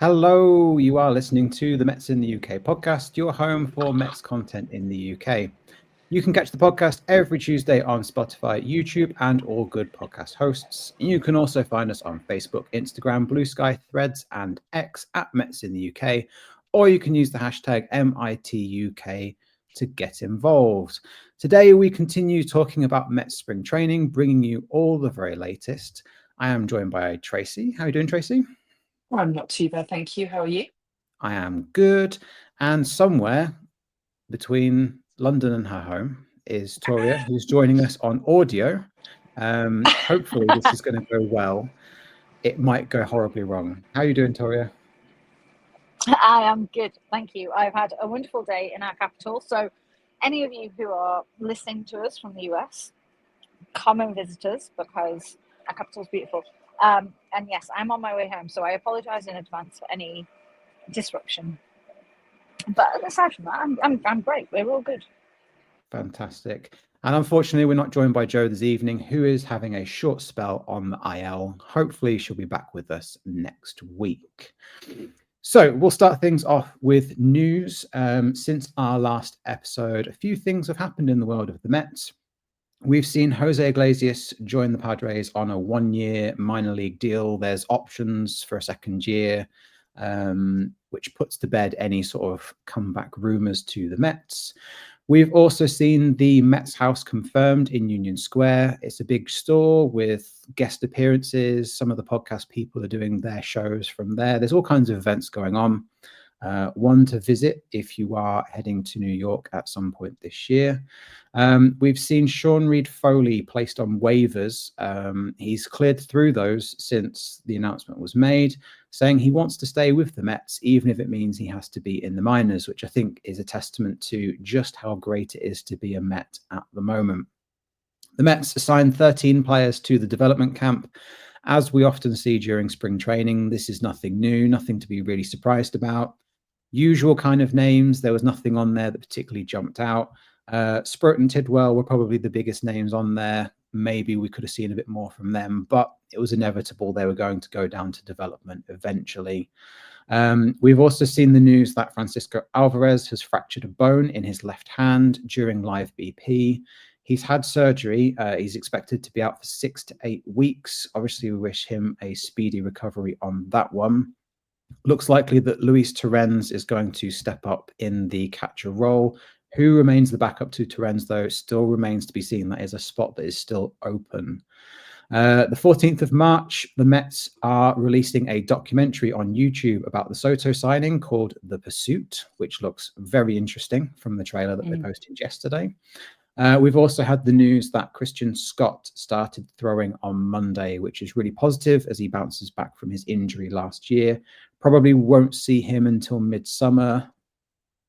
Hello, you are listening to the Mets in the UK podcast, your home for Mets content in the UK. You can catch the podcast every Tuesday on Spotify, YouTube, and all good podcast hosts. You can also find us on Facebook, Instagram, Blue Sky, Threads, and X at Mets in the UK, or you can use the hashtag MITUK to get involved. Today, we continue talking about Mets spring training, bringing you all the very latest. I am joined by Tracey. How are you doing, Tracey? I'm not too bad, thank you. How are you? I am good. And somewhere between London and her home is Toria, who's joining us on audio. Hopefully, this is going to go well. It might go horribly wrong. How are you doing, Toria? I am good, thank you. I've had a wonderful day in our capital. So, any of you who are listening to us from the US, come and visit us because our capital is beautiful. And yes, I'm on my way home, so I apologise in advance for any disruption. But aside from that, I'm great. We're all good. Fantastic. And unfortunately, we're not joined by Joe this evening, who is having a short spell on the IL. Hopefully, she'll be back with us next week. So we'll start things off with news. Since our last episode, a few things have happened in the world of the Mets. We've seen Jose Iglesias join the Padres on a one-year minor league deal. There's options for a second year, which puts to bed any sort of comeback rumors to the Mets. We've also seen the Mets house confirmed in Union Square. It's a big store with guest appearances. Some of the podcast people are doing their shows from there. There's all kinds of events going on. One to visit if you are heading to New York at some point this year. We've seen Sean Reed-Foley placed on waivers. He's cleared through those since the announcement was made, saying he wants to stay with the Mets, even if it means he has to be in the minors, which I think is a testament to just how great it is to be a Met at the moment. The Mets assigned 13 players to the development camp. As we often see during spring training, this is nothing new, nothing to be really surprised about. Usual kind of names. There was nothing on there that particularly jumped out. Sprott and Tidwell were probably the biggest names on there. Maybe we could have seen a bit more from them, but it was inevitable they were going to go down to development eventually. We've also seen the news that Francisco Alvarez has fractured a bone in his left hand during live BP. He's had surgery. He's expected to be out for 6 to 8 weeks. Obviously, we wish him a speedy recovery on that one. Looks likely that Luis Torrens is going to step up in the catcher role. Who remains the backup to Torrens, though, still remains to be seen. That is a spot that is still open. The 14th of March, the Mets are releasing a documentary on YouTube about the Soto signing called The Pursuit, which looks very interesting from the trailer that they posted yesterday. We've also had the news that Christian Scott started throwing on Monday, which is really positive as he bounces back from his injury last year. Probably won't see him until midsummer,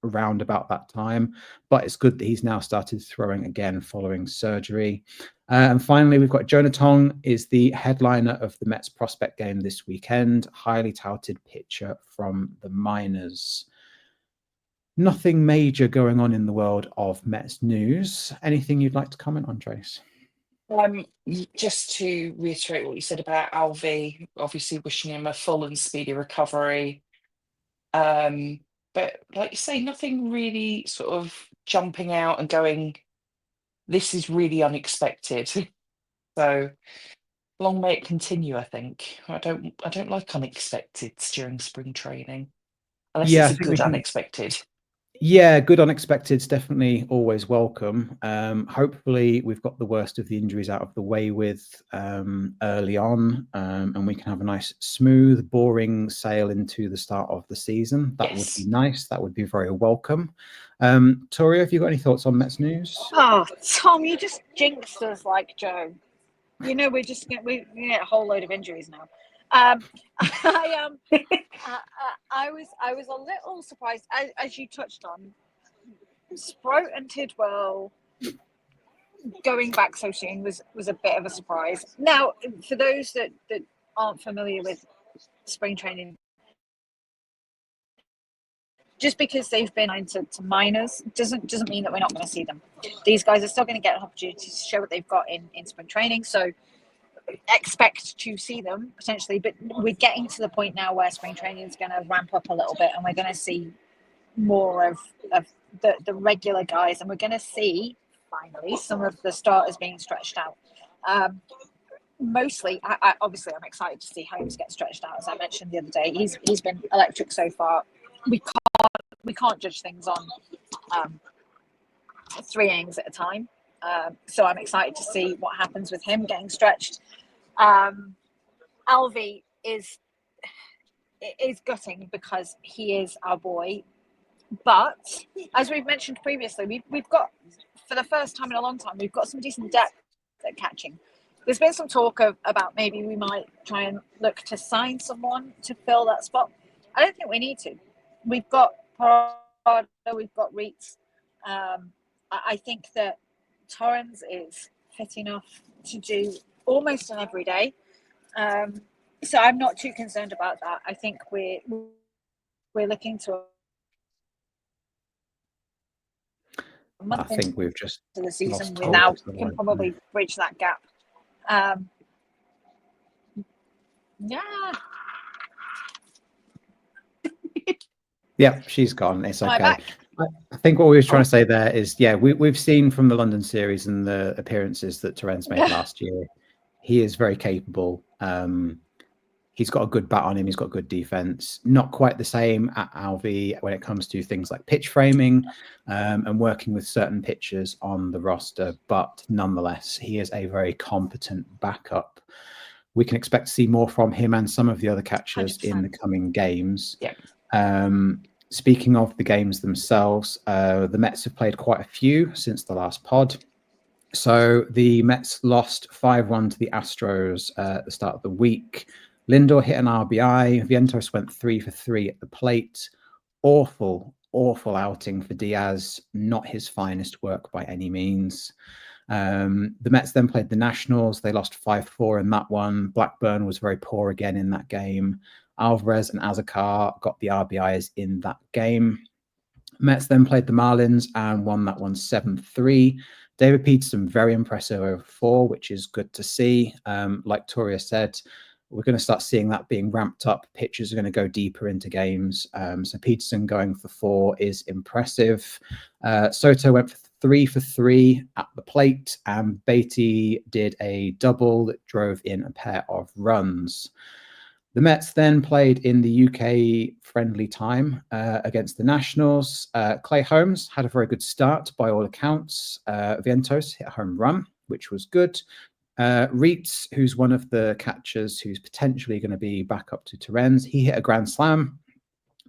around about that time, but it's good that he's now started throwing again following surgery. And finally, we've got Jonah Tong is the headliner of the Mets prospect game this weekend, highly touted pitcher from the minors. Nothing major going on in the world of Mets news. Anything you'd like to comment on, Trace? Just to reiterate what you said about Alvy, obviously wishing him a full and speedy recovery. But like you say, nothing really sort of jumping out and going, this is really unexpected. So long may it continue, I think. I don't like unexpecteds during spring training. Unless Yeah, it's I a think we good can. unexpected. Yeah, good unexpected's definitely always welcome. Hopefully, we've got the worst of the injuries out of the way with early on, and we can have a nice, smooth, boring sail into the start of the season. That would be nice. That would be very welcome. Toria, have you got any thoughts on Mets news? Oh, Tom, you just jinxed us like Joe. You know, we get a whole load of injuries now. I was a little surprised, as you touched on, Sprout and Tidwell going back so soon was a bit of a surprise. Now, for those that aren't familiar with spring training, just because they've been into minors doesn't mean that we're not going to see them. These guys are still going to get an opportunity to show what they've got in spring training. So expect to see them potentially, but we're getting to the point now where spring training is going to ramp up a little bit, and we're going to see more of the regular guys, and we're going to see finally some of the starters being stretched out. Mostly, obviously, I'm excited to see Holmes get stretched out. As I mentioned the other day, he's been electric so far. We can't judge things on 3 innings at a time. So I'm excited to see what happens with him getting stretched. Alvey is gutting because he is our boy. But as we've mentioned previously, we've got, for the first time in a long time, we've got some decent depth at catching. There's been some talk about maybe we might try and look to sign someone to fill that spot. I don't think we need to. We've got Parada, we've got Reitz. I think that Torrens is fit enough to do almost an every day. So I'm not too concerned about that. I think we're looking to a month I think we've just into the season lost without Tom. can probably bridge that gap. Yeah, she's gone. It's okay. Back. I think what we were trying to say there is, yeah, we've seen from the London series and the appearances that Torrens made last year, he is very capable. He's got a good bat on him. He's got good defense. Not quite the same at Alvey when it comes to things like pitch framing and working with certain pitchers on the roster. But nonetheless, he is a very competent backup. We can expect to see more from him and some of the other catchers 100%. in the coming games. Yeah. Speaking of the games themselves, the Mets have played quite a few since the last pod. So the Mets lost 5-1 to the Astros at the start of the week. Lindor hit an RBI. Vientos went 3 for 3 at the plate. Awful outing for Diaz. Not his finest work by any means. The Mets then played the Nationals. They lost 5-4 in that one. Blackburn was very poor again in that game. Alvarez and Azakar got the RBIs in that game. Mets then played the Marlins and won that one 7-3. David Peterson, very impressive over 4, which is good to see. Like Toria said, we're going to start seeing that being ramped up. Pitchers are going to go deeper into games. So Peterson going for 4 is impressive. Soto went for 3 for 3 at the plate, and Beatty did a double that drove in a pair of runs. The Mets then played in the UK friendly time against the Nationals. Clay Holmes had a very good start by all accounts. Vientos hit a home run, which was good. Reitz, who's one of the catchers who's potentially going to be back up to Torrens, he hit a grand slam.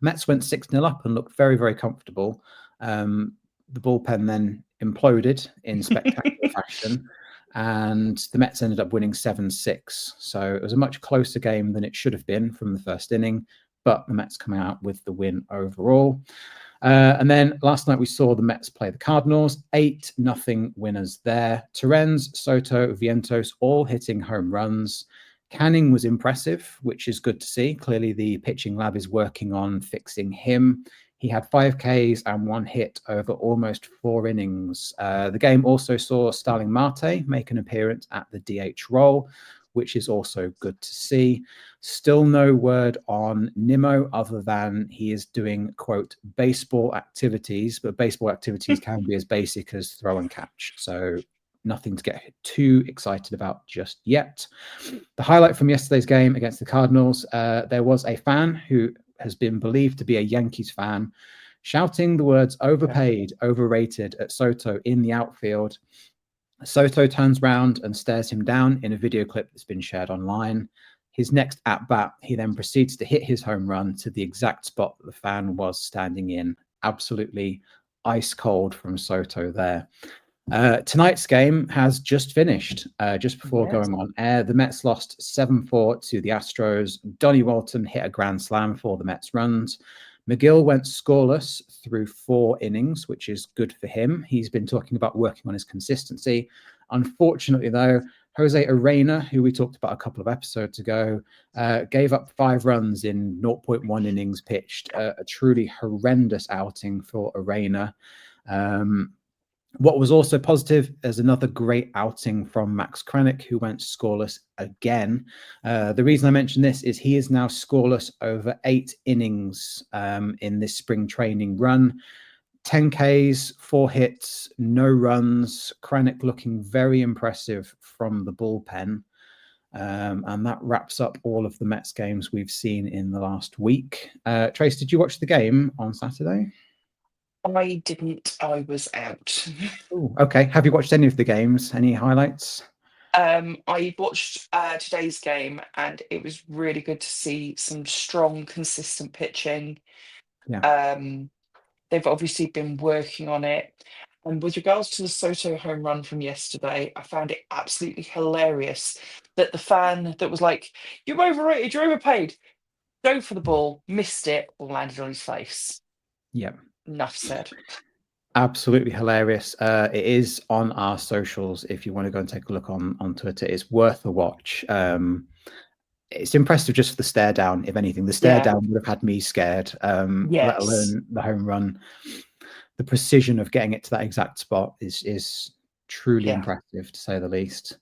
Mets went 6-0 up and looked very, very comfortable. The bullpen then imploded in spectacular fashion, and the Mets ended up winning 7-6. So it was a much closer game than it should have been from the first inning, but the Mets coming out with the win overall. And then last night we saw the Mets play the Cardinals, 8-0 winners there. Torrens, Soto, Vientos all hitting home runs. Canning was impressive, which is good to see. Clearly the pitching lab is working on fixing him. He had 5 Ks and 1 hit over almost 4 innings. The game also saw Starling Marte make an appearance at the DH role, which is also good to see. Still no word on Nimmo other than he is doing, quote, baseball activities, but baseball activities can be as basic as throw and catch. So nothing to get too excited about just yet. The highlight from yesterday's game against the Cardinals, there was a fan who has been believed to be a Yankees fan shouting the words overpaid, overrated at Soto in the outfield. Soto turns round and stares him down in a video clip that's been shared online. His next at-bat, he then proceeds to hit his home run to the exact spot that the fan was standing in. Absolutely ice cold from Soto there. Tonight's game has just finished. Just before going on air, the Mets lost 7-4 to the Astros. Donnie Walton hit a grand slam for the Mets runs. McGill went scoreless through 4 innings, which is good for him. He's been talking about working on his consistency. Unfortunately, though, Jose Arena, who we talked about a couple of episodes ago, gave up 5 runs in 0.1 innings pitched. A truly horrendous outing for Arena. What was also positive is another great outing from Max Kranick, who went scoreless again. The reason I mention this is he is now scoreless over 8 innings in this spring training run. 10 Ks, 4 hits, no runs. Kranick looking very impressive from the bullpen. And that wraps up all of the Mets games we've seen in the last week. Trace, did you watch the game on Saturday? I didn't. I was out. Ooh, okay. Have you watched any of the games? Any highlights? I watched today's game, and it was really good to see some strong, consistent pitching. Yeah. They've obviously been working on it. And with regards to the Soto home run from yesterday, I found it absolutely hilarious that the fan that was like, "You're overrated, you're overpaid," go for the ball, missed it, or landed on his face. Yeah. Enough said. Absolutely hilarious. It is on our socials if you want to go and take a look on Twitter. It's worth a watch. It's impressive just for the stare down, if anything. The stare down would have had me scared, let Yes. alone the home run. The precision of getting it to that exact spot is truly impressive, to say the least.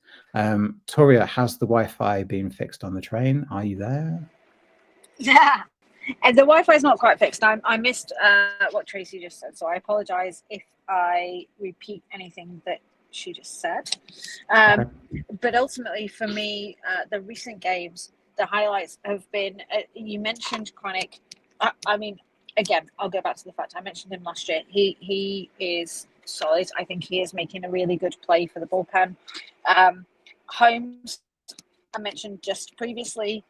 Toria, has the Wi-Fi been fixed on the train? Are you there? Yeah. And the Wi-Fi is not quite fixed. I missed what Tracy just said, so I apologize if I repeat anything that she just said. Okay. But ultimately, for me, the recent games, the highlights have been. You mentioned Kranick. I mean, again, I'll go back to the fact I mentioned him last year. He is solid. I think he is making a really good play for the bullpen. Holmes, I mentioned just previously.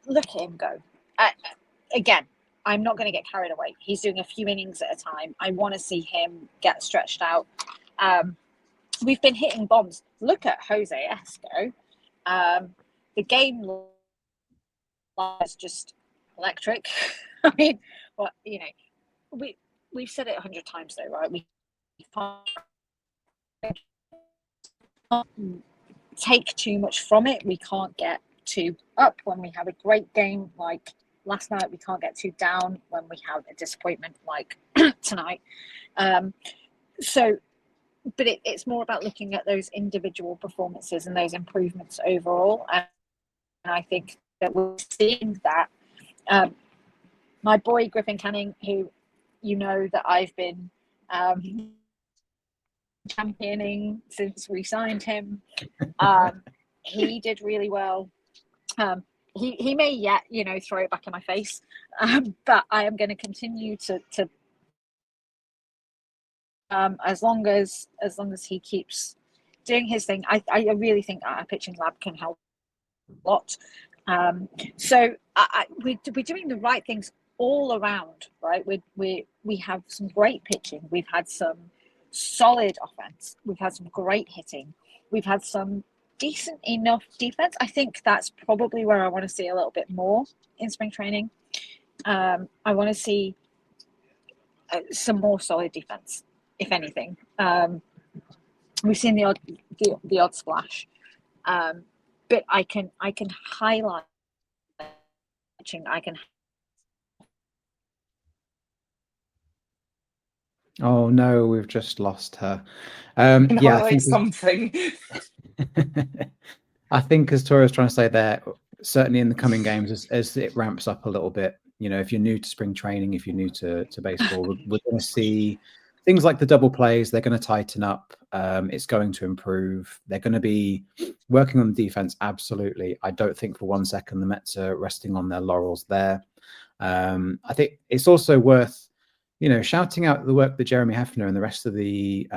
Look at him go. Again, I'm not going to get carried away. He's doing a few innings at a time. I want to see him get stretched out. We've been hitting bombs. Look at Jose Esco. The game was just electric. I mean, well, you know, we've said it 100 times though, right? We can't take too much from it. We can't get too up when we have a great game like last night. We can't get too down when we have a disappointment like tonight. But it's more about looking at those individual performances and those improvements overall. And I think that we're seeing that. My boy Griffin Canning, who you know that I've been championing since we signed him, he did really well. He may yet, throw it back in my face, but I am going to continue to as long as he keeps doing his thing. I really think our pitching lab can help a lot. So we're doing the right things all around, right? We have some great pitching. We've had some solid offense. We've had some great hitting. We've had some decent enough defense. I think that's probably where I want to see a little bit more in spring training. I want to see some more solid defense, if anything. We've seen the odd splash, but I can highlight. I can. Oh no, we've just lost her. Yeah, I think something. I think, as Toria's trying to say there, certainly in the coming games, as it ramps up a little bit, if you're new to spring training, if you're new to baseball, we're going to see things like the double plays. They're going to tighten up. It's going to improve. They're going to be working on the defense. Absolutely. I don't think for 1 second the Mets are resting on their laurels there. I think it's also worth shouting out the work that Jeremy Hefner and the rest of the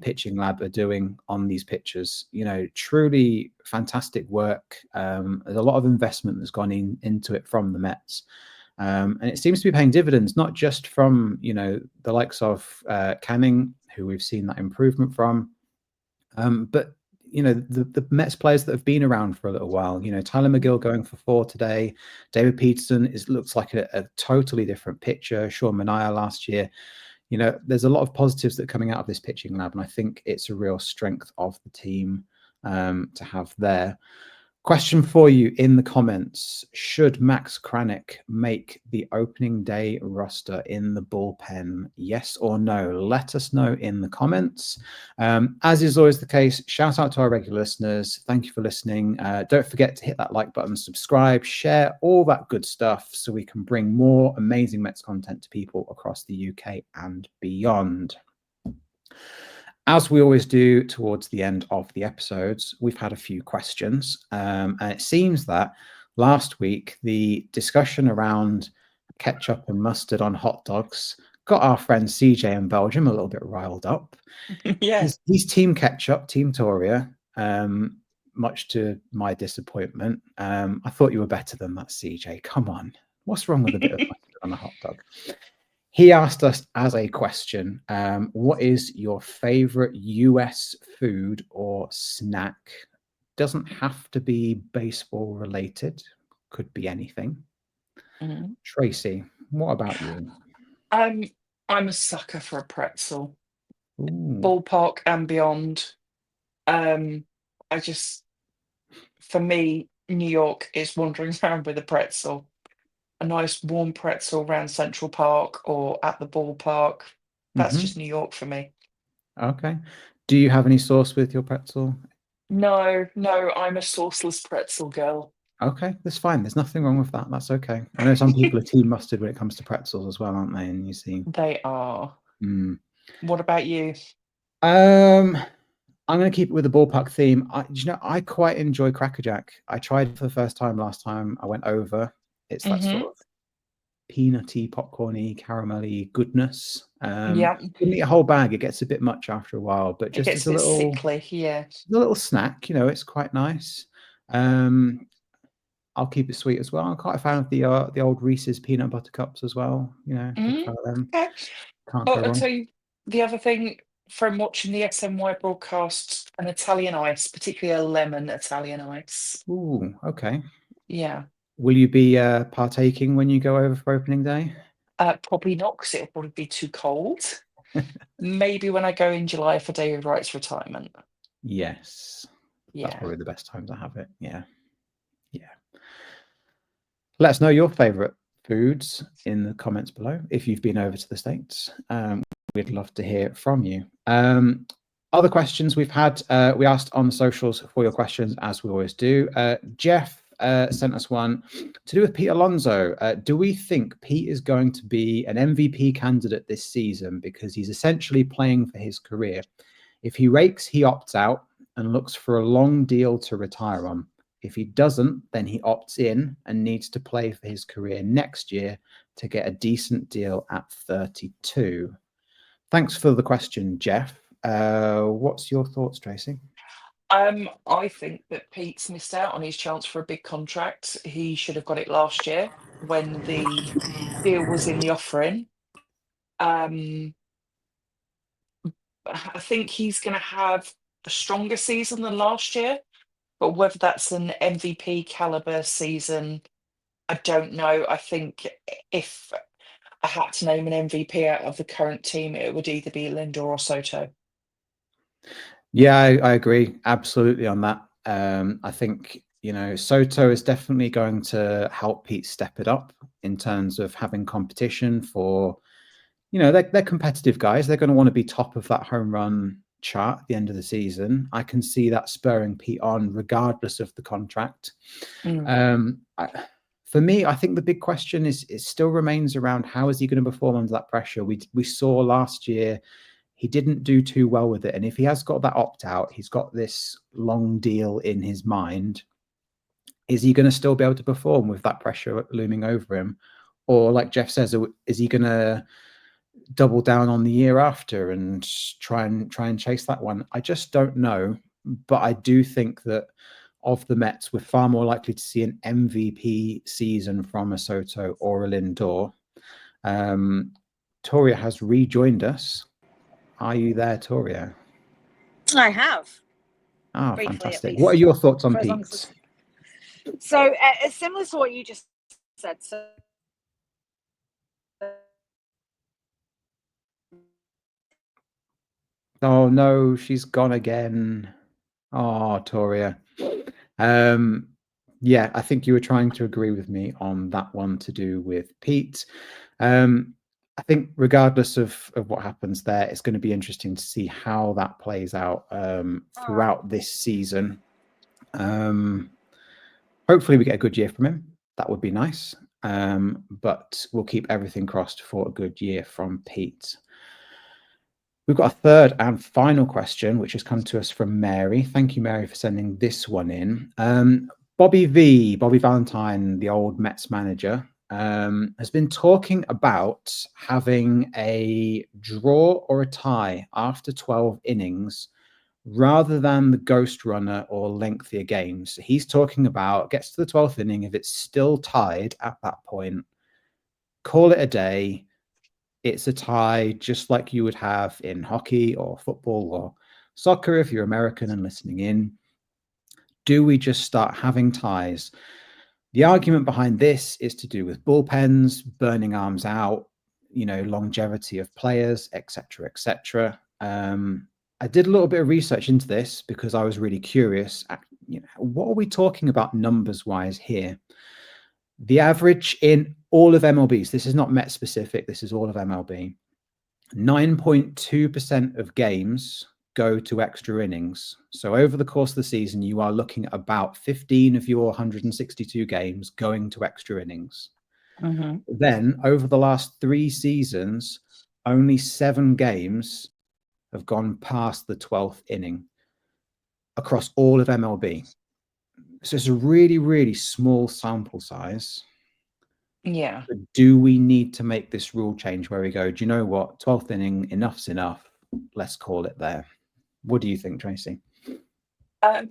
pitching lab are doing on these pitches. Truly fantastic work. There's a lot of investment that's gone into it from the Mets. And it seems to be paying dividends, not just from, the likes of Canning, who we've seen that improvement from, but the Mets players that have been around for a little while. Tyler McGill going for 4 today. David Peterson looks like a totally different pitcher. Sean Manaea last year. There's a lot of positives that are coming out of this pitching lab, and I think it's a real strength of the team to have there. Question for you in the comments. Should Max Kranick make the opening day roster in the bullpen? Yes or no? Let us know in the comments. As is always the case, shout out to our regular listeners. Thank you for listening. Don't forget to hit that like button, subscribe, share, all that good stuff so we can bring more amazing Mets content to people across the UK and beyond. As we always do towards the end of the episodes, we've had a few questions. And it seems that last week, the discussion around ketchup and mustard on hot dogs got our friend CJ in Belgium a little bit riled up. Yeah. He's team ketchup, team Toria, much to my disappointment. I thought you were better than that, CJ. Come on. What's wrong with a bit of mustard on a hot dog? He asked us as a question, what is your favorite US food or snack? Doesn't have to be baseball related, could be anything. Mhm. Tracy, what about you? I'm a sucker for a pretzel, Ooh. ballpark and beyond. For me, New York is wandering around with a pretzel. A nice warm pretzel around Central Park or at the ballpark. That's Mhm. just New York for me. Okay. Do you have any sauce with your pretzel? No, I'm a sauceless pretzel girl. Okay, that's fine. There's nothing wrong with that. That's okay. I know some people are team mustard when it comes to pretzels as well, aren't they? And you see. They are. Mm. What about you? I'm going to keep it with the ballpark theme. I quite enjoy Cracker Jack. I tried it for the first time last time I went over. It's that sort Mhm. of peanutty, popcorny, caramelly goodness. Yeah. Couldn't eat a whole bag. It gets a bit much after a while, but It just gets as a bit sickly, yeah. a little snack, it's quite nice. I'll keep it sweet as well. I'm quite a fan of the old Reese's peanut butter cups as well. Big fan of them. Okay. Can't Oh, go I'll wrong. tell you the other thing from watching the SNY broadcasts, an Italian ice, particularly a lemon Italian ice. Ooh, okay. Yeah. Will you be partaking when you go over for opening day? Probably not because it'll probably be too cold. Maybe when I go in July for David Wright's retirement. Yes. That's Yeah. probably the best time to have it. Yeah. Yeah. Let us know your favorite foods in the comments below if you've been over to the States. We'd love to hear from you. Other questions we've had, we asked on the socials for your questions, as we always do. Jeff sent us one to do with Pete Alonso. Do we think Pete is going to be an MVP candidate this season because he's essentially playing for his career? If he rakes, he opts out and looks for a long deal to retire on. If he doesn't, then he opts in and needs to play for his career next year to get a decent deal at 32. Thanks for the question, Jeff. What's your thoughts, Tracy? I think that Pete's missed out on his chance for a big contract. He should have got it last year when the deal was in the offering. I think he's going to have a stronger season than last year, but whether that's an MVP caliber season, I don't know. I think if I had to name an MVP out of the current team, it would either be Lindor or Soto. Yeah, I agree absolutely on that. I think, Soto is definitely going to help Pete step it up in terms of having competition for, they're competitive guys. They're going to want to be top of that home run chart at the end of the season. I can see that spurring Pete on regardless of the contract. For me, I think the big question is it still remains around how is he going to perform under that pressure? We saw last year he didn't do too well with it. And if he has got that opt out, he's got this long deal in his mind. Is he going to still be able to perform with that pressure looming over him? Or like Jeff says, is he going to double down on the year after and try and chase that one? I just don't know. But I do think that of the Mets, we're far more likely to see an MVP season from a Soto or a Lindor. Toria has rejoined us. Are you there, Toria? I have. Ah, Briefly, fantastic. at What are least, your thoughts on for as long Pete? as so it's similar to what you just said. So Oh no, she's gone again. Oh, Toria. Yeah, I think you were trying to agree with me on that one to do with Pete. I think regardless of what happens there, it's going to be interesting to see how that plays out throughout this season. Hopefully we get a good year from him. That would be nice. But we'll keep everything crossed for a good year from Pete. We've got a third and final question, which has come to us from Mary. Thank you, Mary, for sending this one in. Bobby Valentine, the old Mets manager, has been talking about having a draw or a tie after 12 innings rather than the ghost runner or lengthier games. He's talking about gets to the 12th inning, if it's still tied at that point, call it a day. It's a tie, just like you would have in hockey or football or soccer if you're American and listening in. Do we just start having ties? The argument behind this is to do with bullpens, burning arms out, longevity of players, etc., etc. I did a little bit of research into this because I was really curious. What are we talking about numbers-wise here? The average in all of MLBs, this is not Met specific, this is all of MLB, 9.2% of games go to extra innings. So over the course of the season, you are looking at about 15 of your 162 games going to extra innings. Mm-hmm. Then over the last 3 seasons, only 7 games have gone past the 12th inning across all of MLB. So it's a really, really small sample size. Yeah. But do we need to make this rule change where we go, do you know what? 12th inning, enough's enough. Let's call it there. What do you think, Tracey? I'm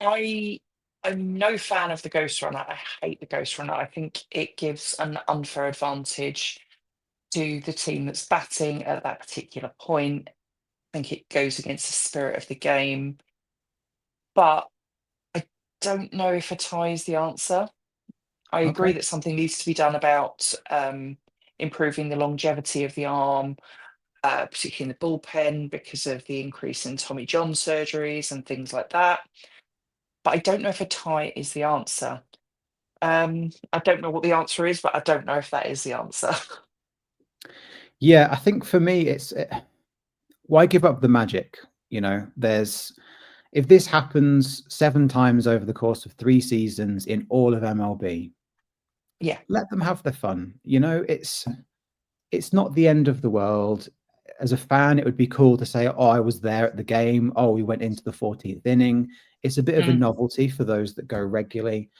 no fan of the ghost runner. I hate the ghost runner. I think it gives an unfair advantage to the team that's batting at that particular point. I think it goes against the spirit of the game. But I don't know if a tie is the answer. I agree Okay. that something needs to be done about improving the longevity of the arm, particularly in the bullpen because of the increase in Tommy John surgeries and things like that. But I don't know if a tie is the answer. I don't know what the answer is, but I don't know if that is the answer. Yeah, I think for me, it's why give up the magic? If this happens 7 times over the course of 3 seasons in all of MLB, Yeah. let them have their fun. It's not the end of the world. As a fan, it would be cool to say, oh, I was there at the game. Oh, we went into the 14th inning. It's a bit of a novelty for those that go regularly.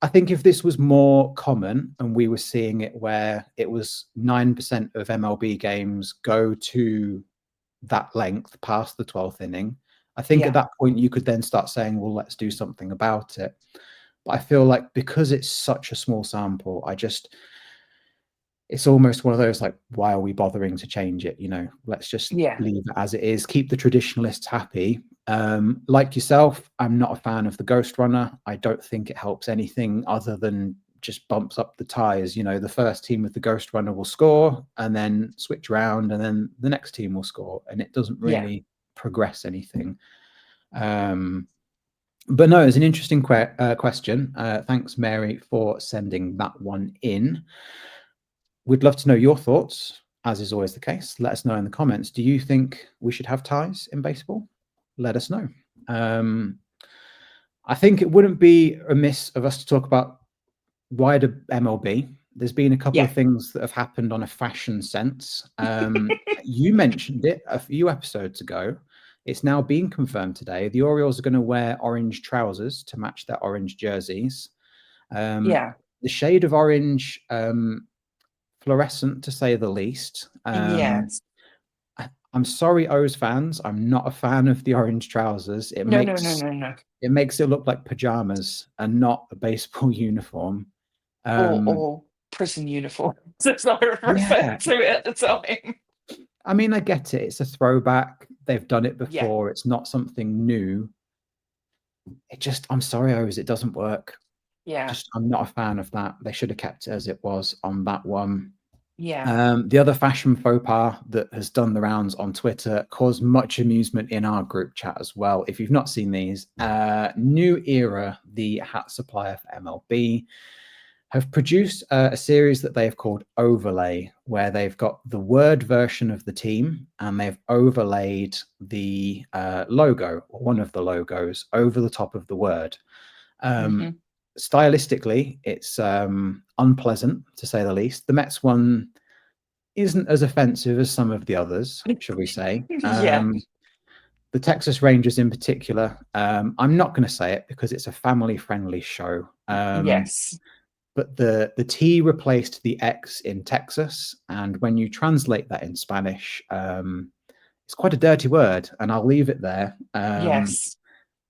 I think if this was more common and we were seeing it where it was 9% of MLB games go to that length past the 12th inning, I think at that point you could then start saying, well, let's do something about it. But I feel like because it's such a small sample, it's almost one of those like, why are we bothering to change it? Let's just leave it as it is, keep the traditionalists happy. Like yourself, I'm not a fan of the ghost runner. I don't think it helps anything other than just bumps up the ties. The first team with the ghost runner will score and then switch around and then the next team will score, and it doesn't really progress anything. But no, it's an interesting question. Thanks, Mary, for sending that one in. We'd love to know your thoughts, as is always the case. Let us know in the comments. Do you think we should have ties in baseball? Let us know. I think it wouldn't be amiss of us to talk about wider MLB. There's been a couple of things that have happened on a fashion sense. You mentioned it a few episodes ago. It's now been confirmed today. The Orioles are going to wear orange trousers to match their orange jerseys. The shade of orange, fluorescent to say the least. Yes. I'm sorry, O's fans. I'm not a fan of the orange trousers. No. It makes it look like pajamas and not a baseball uniform. Or prison uniform, as I referred to it at the time. I mean, I get it. It's a throwback. They've done it before. It's not something new. I'm sorry, O's, it doesn't work. Yeah. I'm not a fan of that. They should have kept it as it was on that one. Yeah. The other fashion faux pas that has done the rounds on Twitter caused much amusement in our group chat as well. If you've not seen these, New Era, the hat supplier for MLB, have produced a series that they've called Overlay, where they've got the word version of the team and they've overlaid the logo, or one of the logos, over the top of the word. Stylistically, it's unpleasant, to say the least. The Mets one isn't as offensive as some of the others, shall we say. Yeah. The Texas Rangers in particular, I'm not going to say it because it's a family-friendly show. Yes. But the T replaced the X in Texas, and when you translate that in Spanish, it's quite a dirty word, and I'll leave it there. Yes.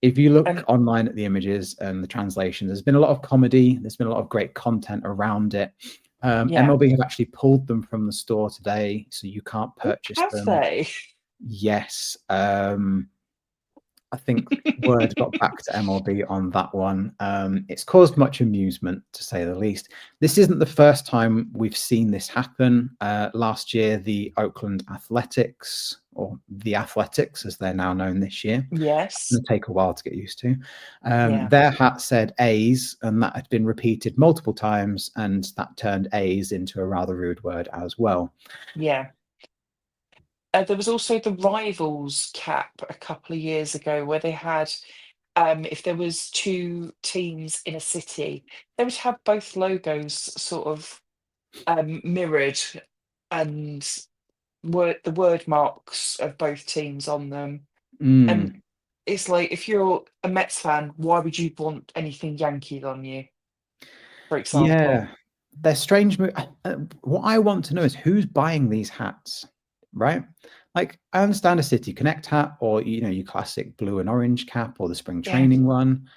If you look online at the images and the translation, there's been a lot of comedy. There's been a lot of great content around it. MLB have actually pulled them from the store today, so you can't purchase Have them. they? Yes. I think word got back to MLB on that one. It's caused much amusement, to say the least. This isn't the first time we've seen this happen. Last year, the Oakland Athletics, or the Athletics as they're now known this year. Yes. It's going to take a while to get used to. Their hat said A's, and that had been repeated multiple times, and that turned A's into a rather rude word as well. Yeah. There was also the Rivals cap a couple of years ago where they had, if there was two teams in a city, they would have both logos sort of mirrored and the word marks of both teams on them. And it's like, if you're a Mets fan, why would you want anything Yankees on you, for example? Yeah, they're strange. What I want to know is who's buying these hats, right? Like, I understand a City Connect hat, or your classic blue and orange cap, or the spring training one.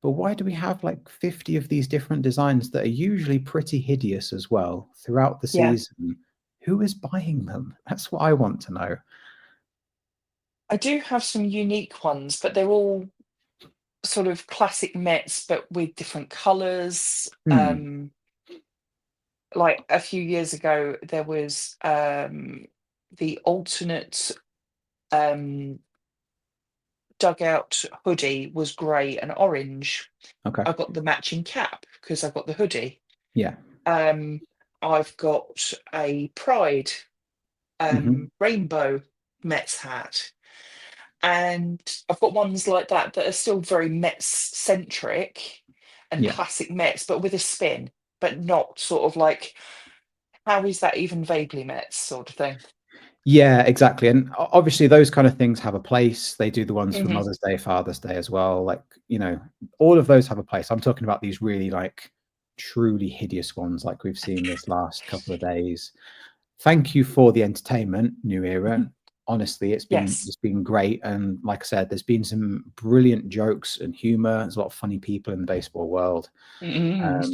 But why do we have like 50 of these different designs that are usually pretty hideous as well throughout the season? Who is buying them? That's what I want to know. I do have some unique ones, but they're all sort of classic Mets, but with different colours. Like a few years ago, there was the alternate dugout hoodie was grey and orange. Okay. I got the matching cap because I got the hoodie. Yeah. I've got a Pride rainbow Mets hat. And I've got ones like that that are still very Mets centric and classic Mets, but with a spin, but not sort of like, how is that even vaguely Mets sort of thing? Yeah, exactly. And obviously those kind of things have a place. They do the ones for Mother's Day, Father's Day as well. Like, all of those have a place. I'm talking about these really like truly hideous ones like we've seen this last couple of days. Thank you for the entertainment, New Era. Honestly, it's been great. And like I said, there's been some brilliant jokes and humor. There's a lot of funny people in the baseball world. Enough's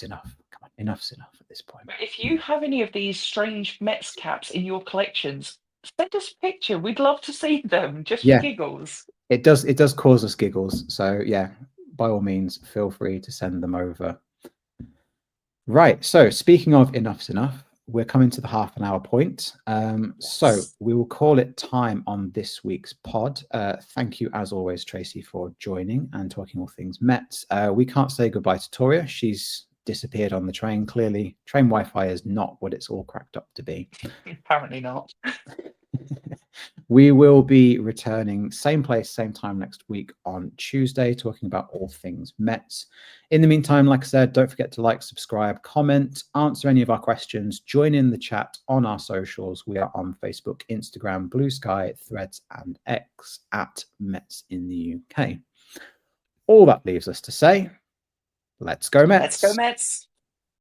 enough. Come on, enough's enough at this point. But if you have any of these strange Mets caps in your collections, send us a picture. We'd love to see them, just for giggles. It does cause us giggles. So yeah, by all means, feel free to send them over. Right. So speaking of enough's enough, we're coming to the half an hour point. So we will call it time on this week's pod. Thank you, as always, Tracey, for joining and talking all things Mets. We can't say goodbye to Toria. She's disappeared on the train. Clearly, train Wi-Fi is not what it's all cracked up to be. Apparently not. We will be returning same place, same time next week on Tuesday, talking about all things Mets. In the meantime, like I said, don't forget to like, subscribe, comment, answer any of our questions, join in the chat on our socials. We are on Facebook, Instagram, Blue Sky, Threads, and X at MetsInTheUK. All that leaves us to say, let's go Mets. Let's go Mets.